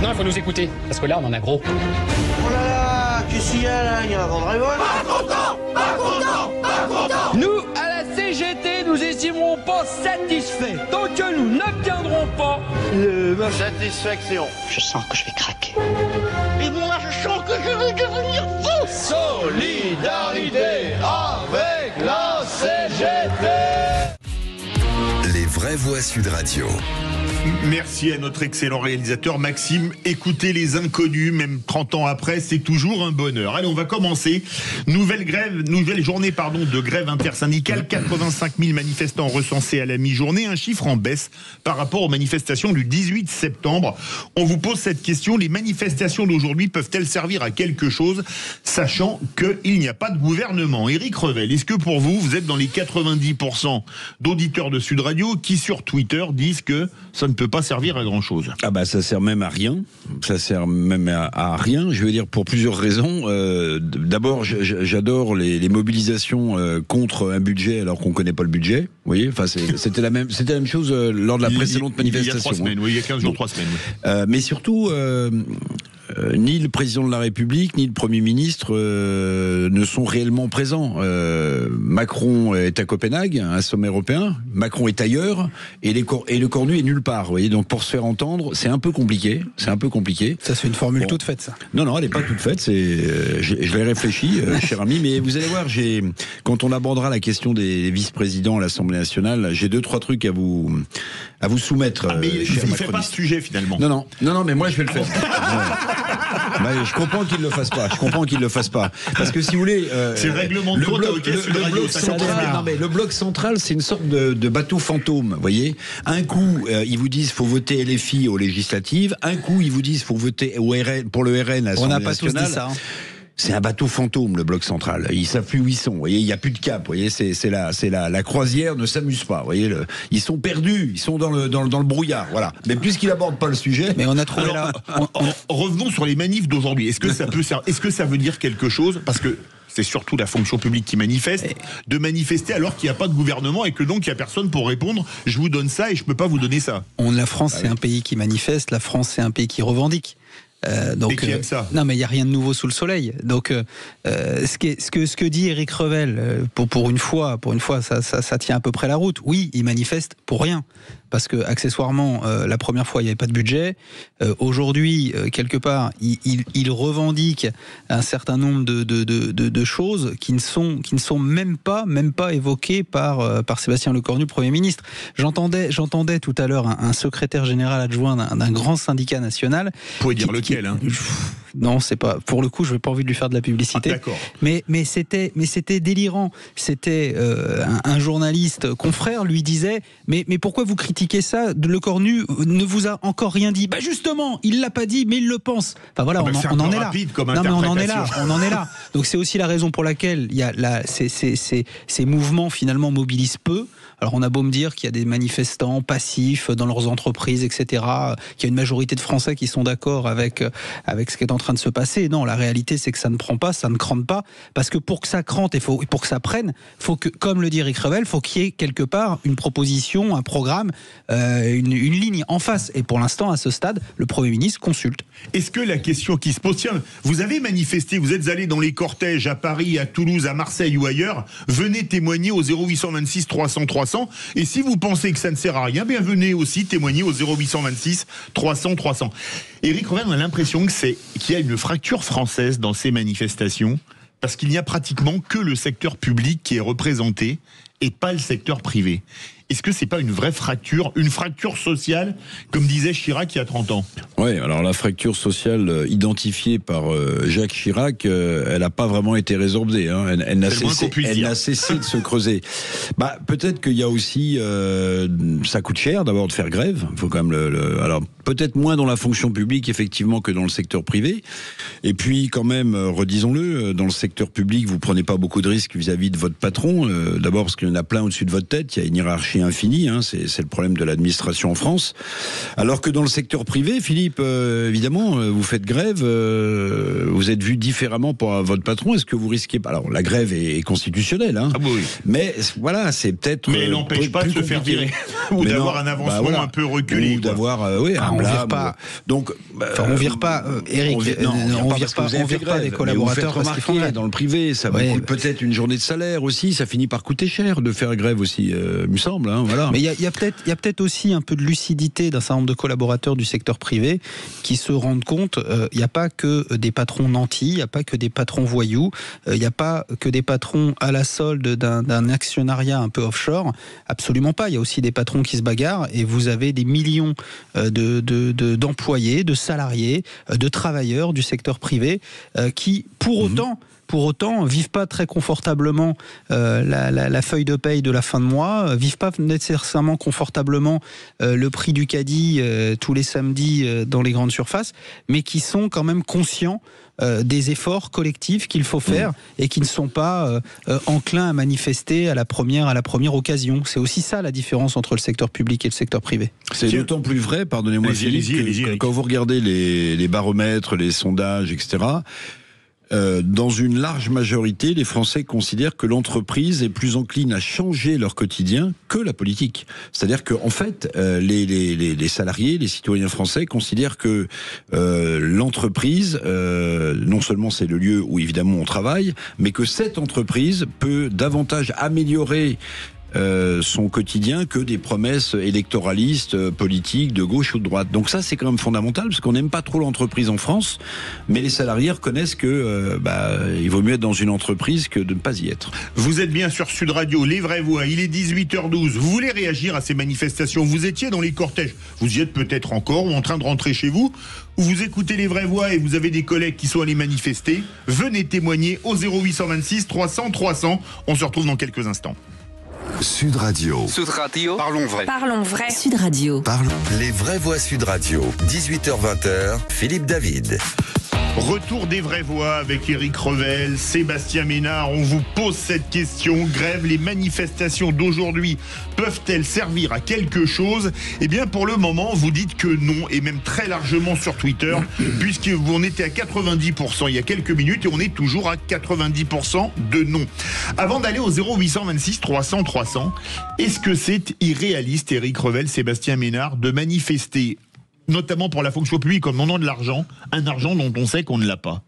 Maintenant, il faut nous écouter, parce que là, on en a gros. Oh là là, qu'est-ce qu'il y a là? Il y a un vent de révolte. Nous, à la CGT, nous estimerons pas satisfaits tant que nous n'obtiendrons pas Ma satisfaction. Je sens que je vais craquer. Et moi, je sens que je vais devenir fou. solidarité avec la CGT. Les vraies voix Sud Radio. Merci à notre excellent réalisateur Maxime. Écoutez les inconnus, même 30 ans après, c'est toujours un bonheur. Allez, on va commencer. Nouvelle journée de grève intersyndicale. 85 000 manifestants recensés à la mi-journée, un chiffre en baisse par rapport aux manifestations du 18 septembre. On vous pose cette question, les manifestations d'aujourd'hui peuvent-elles servir à quelque chose, sachant qu'il n'y a pas de gouvernement? Éric Revel, est-ce que pour vous, vous êtes dans les 90% d'auditeurs de Sud Radio qui sur Twitter disent que ça ne peut pas servir à grand chose? Ah bah ça sert même à rien. Ça sert même à rien. Je veux dire pour plusieurs raisons. D'abord, j'adore les mobilisations contre un budget alors qu'on connaît pas le budget. Vous voyez, enfin c'était la même chose lors de la précédente manifestation. Il y a 3 semaines, oui, il y a 15 jours, 3 semaines. Oui. Mais surtout. Ni le président de la République, ni le Premier ministre ne sont réellement présents. Macron est à Copenhague, un sommet européen. Macron est ailleurs, et le Cornu est nulle part. Vous voyez, donc pour se faire entendre, c'est un peu compliqué. Ça c'est une formule toute faite, ça. Non, elle n'est pas toute faite. Je l'ai réfléchi, cher ami. Mais vous allez voir, quand on abordera la question des vice-présidents à l'Assemblée nationale, j'ai 2-3 trucs à vous soumettre. Mais il ne fait pas ce sujet finalement. Non, mais moi je vais le faire. Bah, je comprends qu'il le fasse pas. Parce que si vous voulez, c'est le règlement de compte le bloc central, c'est une sorte de bateau fantôme. Vous voyez, un coup ils vous disent faut voter LFI aux législatives, un coup ils vous disent faut voter pour le RN à l'Assemblée nationale. On n'a pas tous dit ça. C'est un bateau fantôme, le bloc central. Ils savent plus où ils sont. Vous voyez, il y a plus de cap. Vous voyez, la croisière ne s'amuse pas. Vous voyez, ils sont perdus. Ils sont dans le brouillard. Voilà. Mais puisqu'il aborde pas le sujet. Mais on a trouvé là. Revenons sur les manifs d'aujourd'hui. Est-ce que ça veut dire quelque chose? Parce que c'est surtout la fonction publique qui manifeste, de manifester alors qu'il n'y a pas de gouvernement et que donc il n'y a personne pour répondre. Je vous donne ça et je peux pas vous donner ça. La France, c'est un pays qui manifeste. La France, c'est un pays qui revendique. Donc, et qui aime ça. Non, mais il n'y a rien de nouveau sous le soleil. Donc, ce que dit Éric Revel, pour une fois, ça tient à peu près la route. Oui, il manifeste pour rien. Parce que, accessoirement, la première fois, il n'y avait pas de budget. Aujourd'hui, quelque part, il revendique un certain nombre de choses qui ne sont même pas évoquées par Sébastien Lecornu, Premier ministre. J'entendais tout à l'heure un secrétaire général adjoint d'un grand syndicat national. Vous pouvez dire lequel, hein? Non, c'est pas. Pour le coup, je n'ai pas envie de lui faire de la publicité. Ah, d'accord. Mais c'était délirant. C'était un journaliste confrère lui disait mais pourquoi vous critiquez ça? Lecornu ne vous a encore rien dit. Bah justement, il l'a pas dit, mais il le pense. Enfin voilà, on en est là. Non, mais on en est là. Donc c'est aussi la raison pour laquelle il y a ces mouvements finalement mobilisent peu. Alors on a beau me dire qu'il y a des manifestants passifs dans leurs entreprises, etc., qu'il y a une majorité de Français qui sont d'accord avec ce qui est en train de se passer. Non, la réalité c'est que ça ne prend pas, ça ne crante pas, parce que pour que ça crante et pour que ça prenne, faut que, comme le dit Éric Revel, faut qu'il y ait quelque part une proposition, un programme, une ligne en face. Et pour l'instant, à ce stade, le Premier ministre consulte. Est-ce que la question qui se pose, tiens, vous avez manifesté, vous êtes allé dans les cortèges à Paris, à Toulouse, à Marseille ou ailleurs, venez témoigner au 0826 300 300. Et si vous pensez que ça ne sert à rien, bien venez aussi témoigner au 0826 300 300. Éric Revel, on a l'impression qu'il y a une fracture française dans ces manifestations, parce qu'il n'y a pratiquement que le secteur public qui est représenté et pas le secteur privé. Est-ce que c'est pas une vraie fracture, une fracture sociale, comme disait Chirac il y a 30 ans? Oui, alors la fracture sociale identifiée par Jacques Chirac, elle n'a pas vraiment été résorbée. Hein. Elle n'a cessé de se creuser. Bah, peut-être qu'il y a aussi... ça coûte cher d'abord de faire grève. Faut quand même alors, peut-être moins dans la fonction publique, effectivement, que dans le secteur privé. Et puis, quand même, redisons-le, dans le secteur public, vous prenez pas beaucoup de risques vis-à-vis de votre patron. D'abord parce qu'il y en a plein au-dessus de votre tête. Il y a une hiérarchie anarchie infinie, hein, c'est le problème de l'administration en France. Alors que dans le secteur privé, Philippe, évidemment, vous faites grève, vous êtes vu différemment par votre patron. Est-ce que vous risquez pas? Alors la grève est constitutionnelle, hein, oui. Mais voilà, c'est peut-être. Mais elle n'empêche pas de se faire virer ou d'avoir un avancement un peu reculé, ou d'avoir un blâme. Donc, on vire pas, Eric. On vire pas des collaborateurs parce qu'ils font grève. Dans le privé, ça vous coûte peut-être une journée de salaire aussi. Ça finit par coûter cher de faire grève aussi, me semble. Hein, voilà. Mais il y a peut-être aussi un peu de lucidité d'un certain nombre de collaborateurs du secteur privé qui se rendent compte. Il n'y a pas que des patrons nantis, il n'y a pas que des patrons voyous, il n'y a pas que des patrons à la solde d'un actionnariat un peu offshore. Absolument pas. Il y a aussi des patrons qui se bagarrent et vous avez des millions d'employés, de salariés, de travailleurs du secteur privé qui, pour autant, vivent pas très confortablement la feuille de paye de la fin de mois, vivent pas nécessairement confortablement le prix du caddie tous les samedis dans les grandes surfaces, mais qui sont quand même conscients des efforts collectifs qu'il faut faire et qui ne sont pas enclins à manifester à la première occasion. C'est aussi ça la différence entre le secteur public et le secteur privé. C'est d'autant plus vrai, pardonnez-moi Philippe, quand vous regardez les baromètres, les sondages, etc., dans une large majorité, les Français considèrent que l'entreprise est plus encline à changer leur quotidien que la politique. C'est-à-dire qu'en fait, les salariés, les citoyens français considèrent que l'entreprise, non seulement c'est le lieu où évidemment on travaille, mais que cette entreprise peut davantage améliorer son quotidien que des promesses électoralistes, politiques, de gauche ou de droite. Donc ça, c'est quand même fondamental, parce qu'on n'aime pas trop l'entreprise en France, mais les salariés reconnaissent que il vaut mieux être dans une entreprise que de ne pas y être. Vous êtes bien sur Sud Radio, les vraies voix, il est 18h12. Vous voulez réagir à ces manifestations? Vous étiez dans les cortèges, vous y êtes peut-être encore, ou en train de rentrer chez vous, ou vous écoutez les vraies voix et vous avez des collègues qui sont allés manifester. Venez témoigner au 0826 300 300. On se retrouve dans quelques instants. Sud Radio. Sud Radio. Parlons vrai. Parlons vrai. Sud Radio. Les vraies voix Sud Radio. 18h-20h, Philippe David. Retour des vraies voix avec Éric Revel, Sébastien Ménard. On vous pose cette question. Grève, les manifestations d'aujourd'hui peuvent-elles servir à quelque chose? Eh bien, pour le moment, vous dites que non, et même très largement sur Twitter, puisque vous en étiez à 90% il y a quelques minutes, et on est toujours à 90% de non. Avant d'aller au 0826 300 300, est-ce que c'est irréaliste, Éric Revel, Sébastien Ménard, de manifester, notamment pour la fonction publique, comme on a de l'argent, un argent dont on sait qu'on ne l'a pas?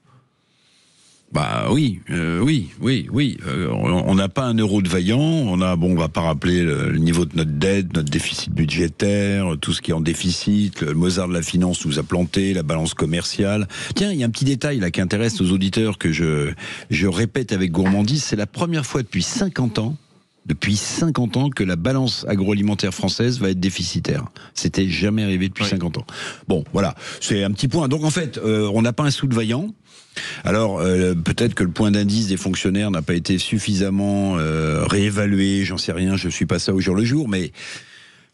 Oui. On n'a pas un euro de vaillant. On va pas rappeler le niveau de notre dette, notre déficit budgétaire, tout ce qui est en déficit. Le Mozart de la finance nous a planté, la balance commerciale. Tiens, il y a un petit détail là qui intéresse aux auditeurs que je répète avec gourmandise. C'est la première fois depuis 50 ans que la balance agroalimentaire française va être déficitaire. C'était jamais arrivé depuis 50 ans. Bon, voilà, c'est un petit point. Donc en fait, on n'a pas un sou de vaillant. Alors, peut-être que le point d'indice des fonctionnaires n'a pas été suffisamment réévalué, j'en sais rien, je suis pas ça au jour le jour, mais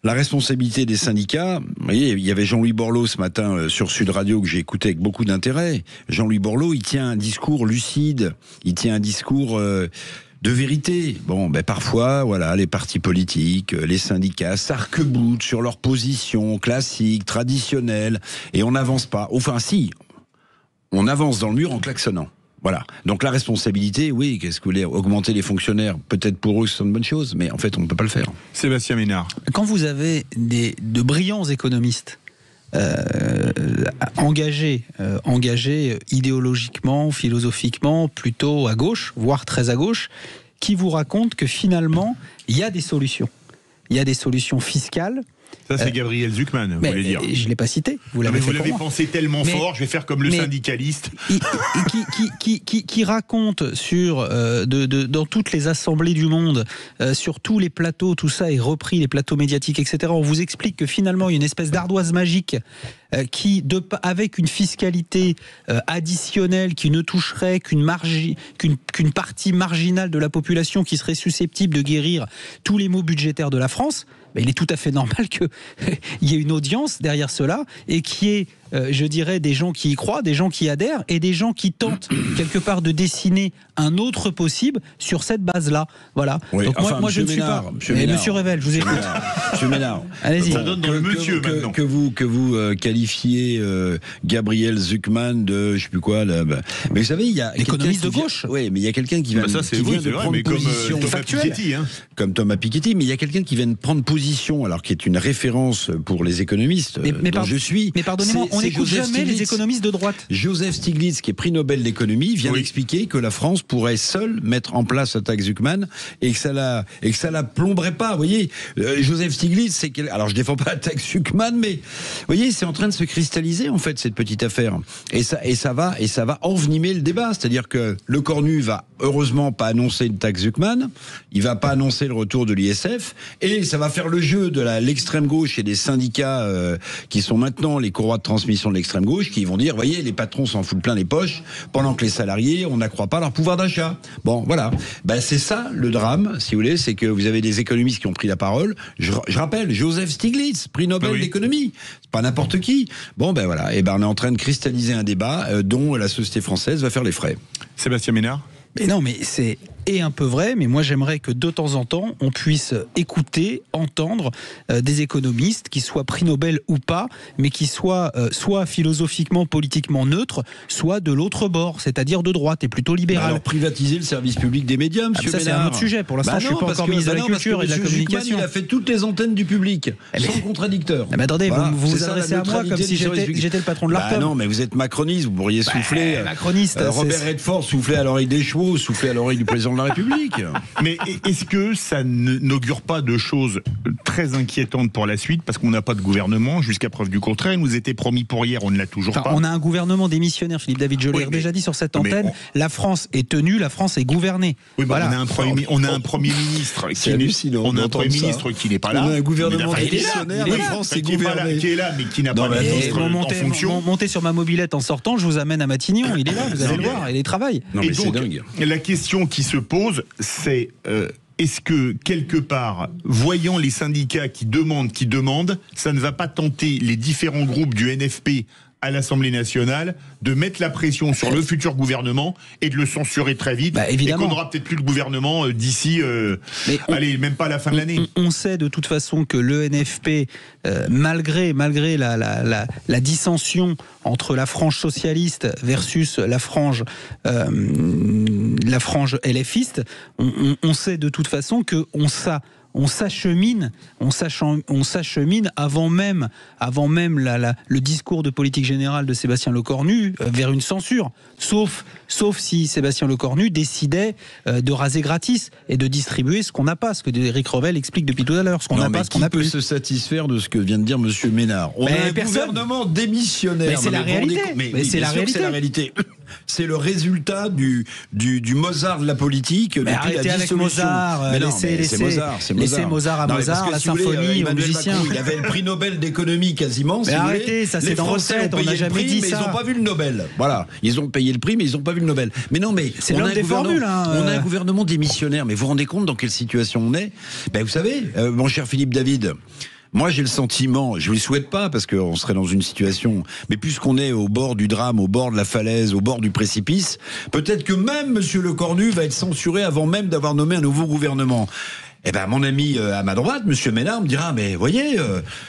la responsabilité des syndicats, vous voyez, il y avait Jean-Louis Borloo ce matin sur Sud Radio que j'ai écouté avec beaucoup d'intérêt. Jean-Louis Borloo, il tient un discours lucide, il tient un discours de vérité. Parfois, voilà, les partis politiques, les syndicats s'arc-boutent sur leurs positions classiques, traditionnelles, et on n'avance pas. Enfin, si, on avance dans le mur en klaxonnant. Voilà. Donc la responsabilité, oui, qu'est-ce que vous voulez, augmenter les fonctionnaires, peut-être pour eux c'est une bonne chose, mais en fait on ne peut pas le faire. Sébastien Ménard. Quand vous avez de brillants économistes engagés idéologiquement, philosophiquement, plutôt à gauche, voire très à gauche, qui vous racontent que finalement il y a des solutions. Il y a des solutions fiscales. Ça, c'est Gabriel Zucman, vous voulez dire. Je ne l'ai pas cité. Vous l'avez pensé tellement fort, je vais faire comme le syndicaliste. Qui raconte dans toutes les assemblées du monde, sur tous les plateaux, tout ça est repris, les plateaux médiatiques, etc. On vous explique que finalement, il y a une espèce d'ardoise magique avec une fiscalité additionnelle qui ne toucherait qu'une partie marginale de la population qui serait susceptible de guérir tous les maux budgétaires de la France. Il est tout à fait normal qu'il y ait une audience derrière cela et qu'il y ait je dirais, des gens qui y croient, des gens qui adhèrent et des gens qui tentent quelque part de dessiner un autre possible sur cette base-là. Voilà. Oui, donc enfin, moi je ne suis pas. Monsieur Revel, je vous écoute. Monsieur Ménard. Allez-y. Ça donne dans le monsieur maintenant. Que vous qualifiez Gabriel Zucman de je sais plus quoi là. Mais vous savez, il y a l'économiste de gauche. Oui, mais il y a quelqu'un qui vient de prendre position comme Thomas Piketty, mais il y a quelqu'un qui vient de prendre position, alors qui est une référence pour les économistes dont je suis. Mais pardonnez-moi, on n'écoute jamais les économistes de droite. Joseph Stiglitz, qui est prix Nobel d'économie, vient d'expliquer que la France pourrait seule mettre en place la taxe Zucman et que ça la plomberait pas. Vous voyez, Joseph Stiglitz, alors je défends pas la taxe Zucman, mais vous voyez, c'est en train de se cristalliser en fait cette petite affaire. Et ça va envenimer le débat. C'est-à-dire que le Cornu va heureusement pas annoncer une taxe Zucman, il va pas annoncer le retour de l'ISF, et ça va faire le jeu de l'extrême gauche et des syndicats qui sont maintenant les courroies de transmission de l'extrême gauche, qui vont dire, voyez, les patrons s'en foutent plein les poches, pendant que les salariés, on n'accroît pas leur pouvoir d'achat. Bon, voilà. C'est ça le drame, si vous voulez, c'est que vous avez des économistes qui ont pris la parole. Je rappelle, Joseph Stiglitz, prix Nobel d'économie. C'est pas n'importe qui. Bon, voilà. Et on est en train de cristalliser un débat dont la société française va faire les frais. Sébastien Ménard. Mais non, mais c'est un peu vrai, mais moi j'aimerais que de temps en temps on puisse écouter, entendre des économistes qui soient prix Nobel ou pas, mais qui soient soit philosophiquement, politiquement neutres, soit de l'autre bord, c'est-à-dire de droite et plutôt libéral. Alors privatiser le service public des médias, monsieur Ménard. Ça c'est un autre sujet. Pour l'instant, je suis pas encore ministre de la Culture et de la Communication. Il a fait toutes les antennes du public, sans contradicteur. Attendez, vous vous adressez à moi comme si j'étais le patron de l'ARTOM. Non, mais vous êtes macroniste, vous pourriez souffler. Macroniste. Robert Redford soufflait à l'oreille des chevaux, soufflait à l'oreille du président de la République. Mais est-ce que ça n'augure pas de choses très inquiétantes pour la suite, parce qu'on n'a pas de gouvernement, jusqu'à preuve du contraire, il nous était promis pour hier, on ne l'a toujours pas. On a un gouvernement démissionnaire, Philippe David, je l'ai déjà dit sur cette antenne, la France est tenue, la France est gouvernée. Oui, voilà. On a un Premier ministre qui n'est pas là. On a un gouvernement démissionnaire, la France est gouvernée. Qui est là, mais qui n'a pas en fonction. Montez sur ma mobilette en sortant, je vous amène à Matignon, il est là, vous allez le voir, il travaille. Non, mais c'est dingue. La question qui se pose, c'est est-ce que, quelque part, voyant les syndicats qui demandent, ça ne va pas tenter les différents groupes du NFP à l'Assemblée nationale de mettre la pression sur le futur gouvernement et de le censurer très vite, évidemment. Et qu'on n'aura peut-être plus le gouvernement d'ici, même pas à la fin de l'année. On sait de toute façon que le NFP, malgré la dissension entre la frange socialiste versus la frange LFiste, on sait de toute façon que on s'achemine avant même le discours de politique générale de Sébastien Lecornu vers une censure, sauf si Sébastien Lecornu décidait de raser gratis et de distribuer ce qu'on n'a pas, ce que Éric Revel explique depuis tout à l'heure, ce qu'on n'a pas, ce qu'on n'a plus. Qui peut se satisfaire de ce que vient de dire monsieur Ménard? On a un gouvernement démissionnaire. Mais c'est la réalité. Mais c'est la réalité. C'est le résultat du Mozart de la politique depuis arrêtez la dissolution. Avec Mozart, laissez Mozart à Mozart, la symphonie aux musiciens. Il avait le prix Nobel d'économie quasiment. Mais arrêtez, ça c'est dans recette, on n'a jamais dit ça. Mais ils n'ont pas vu le Nobel. Voilà, ils ont payé le prix, mais ils n'ont pas vu le Nobel. Mais non, mais c'est l'homme des formules. On a un gouvernement démissionnaire, mais vous vous rendez compte dans quelle situation on est? Vous savez, mon cher Philippe David, moi, j'ai le sentiment, je ne le souhaite pas parce qu'on serait dans une situation, mais puisqu'on est au bord du drame, au bord de la falaise, au bord du précipice, peut-être que même monsieur Lecornu va être censuré avant même d'avoir nommé un nouveau gouvernement. Mon ami à ma droite, monsieur Ménard, me dira, mais voyez,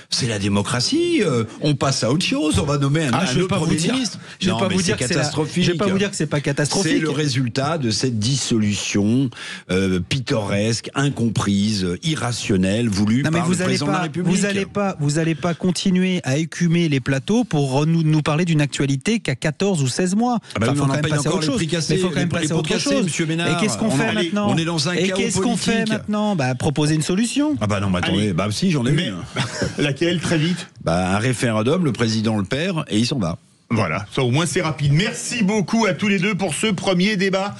c'est la démocratie, on passe à autre chose, on va nommer un autre Premier ministre. Je ne vais pas vous dire que c'est pas catastrophique. C'est le résultat de cette dissolution pittoresque, incomprise, irrationnelle, voulue par le président de la République. Vous n'allez pas continuer à écumer les plateaux pour nous parler d'une actualité qu'à 14 ou 16 mois. On n'a pas encore les prix cassés. Il faut quand même passer à autre chose. Monsieur Ménard. Et qu'est-ce qu'on fait maintenant? On est dans un chaos politique. Et qu'est-ce qu'on fait maintenant? Proposer une solution. Non, mais attendez, si, j'en ai une. Laquelle, très vite? Un référendum, le président le perd et il s'en va. Voilà, ça au moins c'est rapide. Merci beaucoup à tous les deux pour ce premier débat.